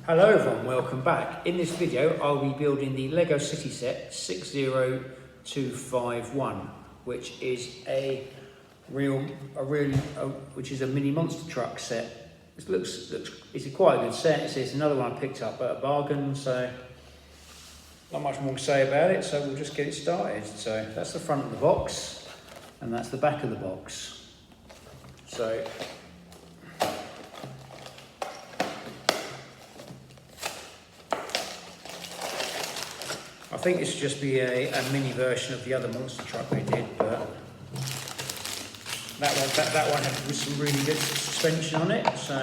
Hello everyone, welcome back. In this video I'll be building the LEGO City Set 60251, which is a mini monster truck set. It it's quite a good set. It's another one I picked up at a bargain, so not much more to say about it, so we'll just get it started. So that's the front of the box and that's the back of the box. So I think this will just be a mini version of the other monster truck they did, but that one had some really good suspension on it, so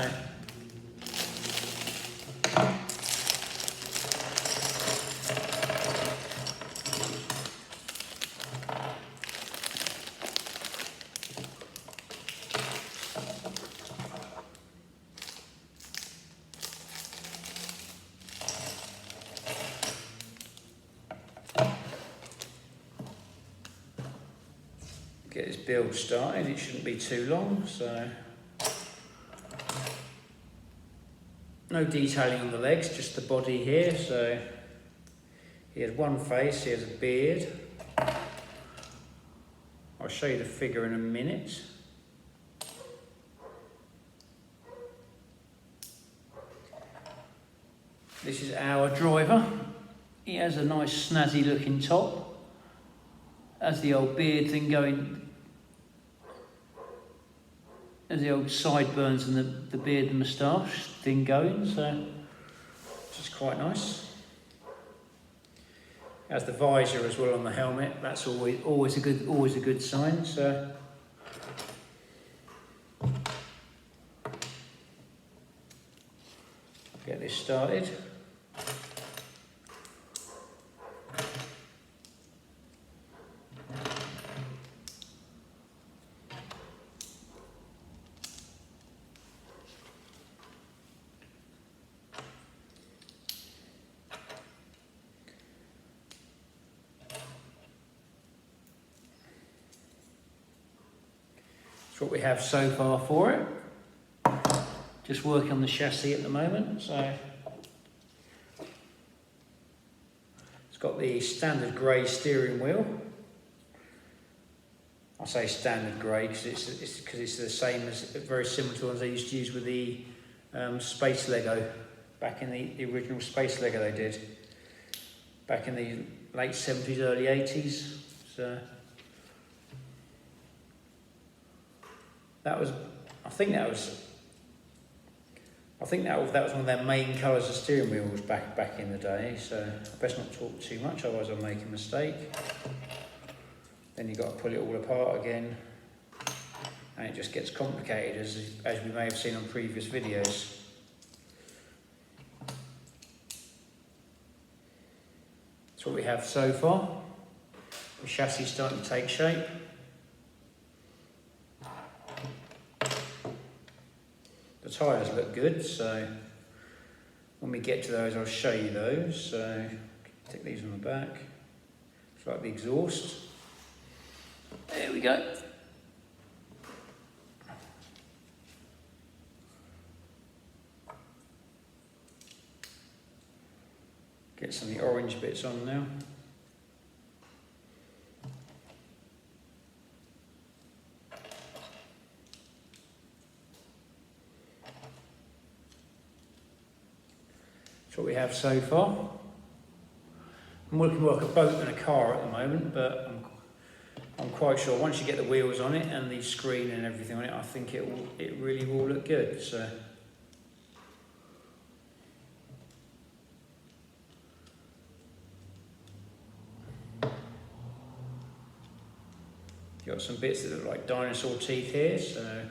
get this build started. It shouldn't be too long, so no detailing on the legs, just the body here. So he has one face, he has a beard. I'll show you the figure in a minute. This is our driver. He has a nice snazzy looking top. Has the old beard thing going, as the old sideburns and the beard and moustache thing going, so which is quite nice. Has the visor as well on the helmet. That's always a good sign. So get this started. That's what we have so far for it. Just working on the chassis at the moment, so it's got the standard grey steering wheel. I say standard grey because it's the same as, very similar to the ones they used to use with the Space Lego back in the original Space Lego they did back in the late 70s, early 80s. So that was one of their main colours of steering wheels back in the day. So I best not talk too much, otherwise I'll make a mistake. Then you've got to pull it all apart again, and it just gets complicated, as we may have seen on previous videos. That's what we have so far. The chassis is starting to take shape. The tyres look good, so when we get to those I'll show you those. So take these on the back. It's like the exhaust. There we go. Get some of the orange bits on now. That's what we have so far. I'm working more like a boat than a car at the moment, but I'm quite sure once you get the wheels on it and the screen and everything on it, I think it really will look good. So you've got some bits that look like dinosaur teeth here, so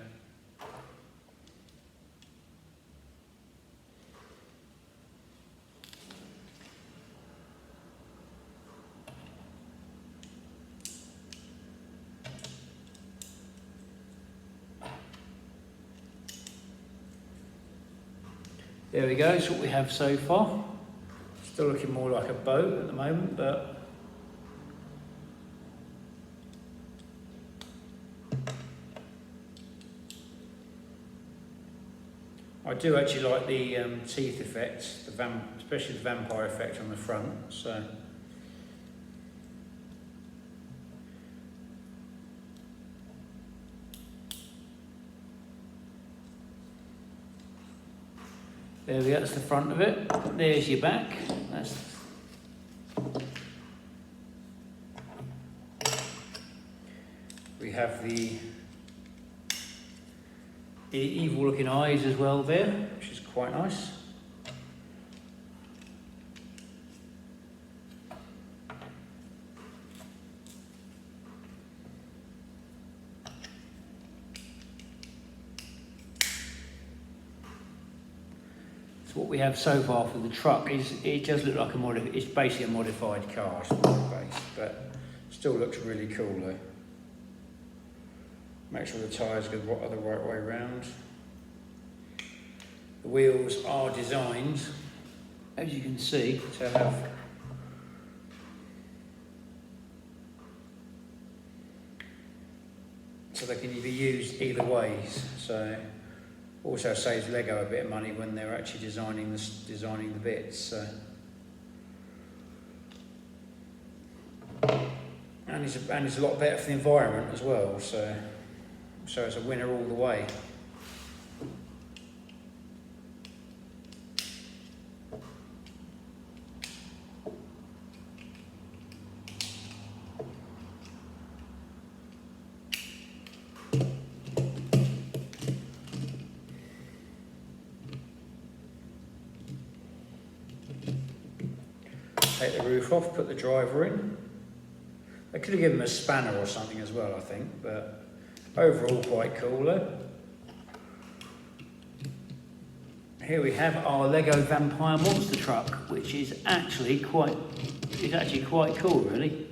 there we go. That's what we have so far. Still looking more like a boat at the moment, but I do actually like the teeth effect, especially the vampire effect on the front. So there we go, that's the front of it. There's your back. We have the evil looking eyes as well there, which is quite nice. So what we have so far for the truck is, it does look like it's basically a modified car, base, but still looks really cool though. Make sure the tyres go the right way around. The wheels are designed, as you can see, to have so they can be used either ways. So also saves Lego a bit of money when they're actually designing the bits. So. And it's a lot better for the environment as well. So it's a winner all the way. Take the roof off, put the driver in. I could have given him a spanner or something as well, I think, but overall quite cool though. Here we have our Lego Vampire Monster Truck, which is actually quite cool really.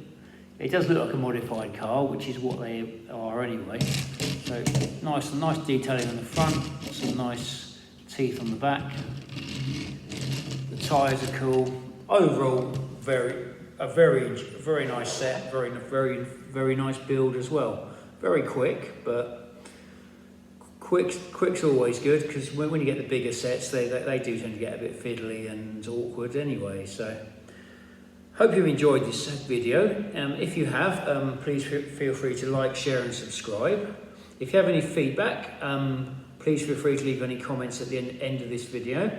It does look like a modified car, which is what they are anyway. So nice detailing on the front, some nice teeth on the back. The tyres are cool. Overall, a very nice set, very nice build as well. Very quick, but quick's always good because when you get the bigger sets, they do tend to get a bit fiddly and awkward anyway. So, hope you enjoyed this video. If you have, please feel free to like, share, and subscribe. If you have any feedback, please feel free to leave any comments at the end of this video.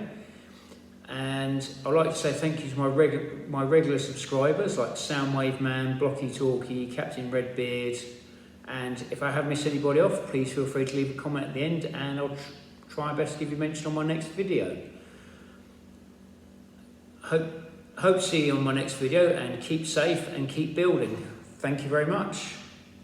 And I'd like to say thank you to my regular subscribers like Soundwave Man, Blocky Talkie, Captain Redbeard, and if I have missed anybody off, please feel free to leave a comment at the end and I'll try my best to give you mention on my next video. Hope to see you on my next video, and keep safe and keep building. Thank you very much.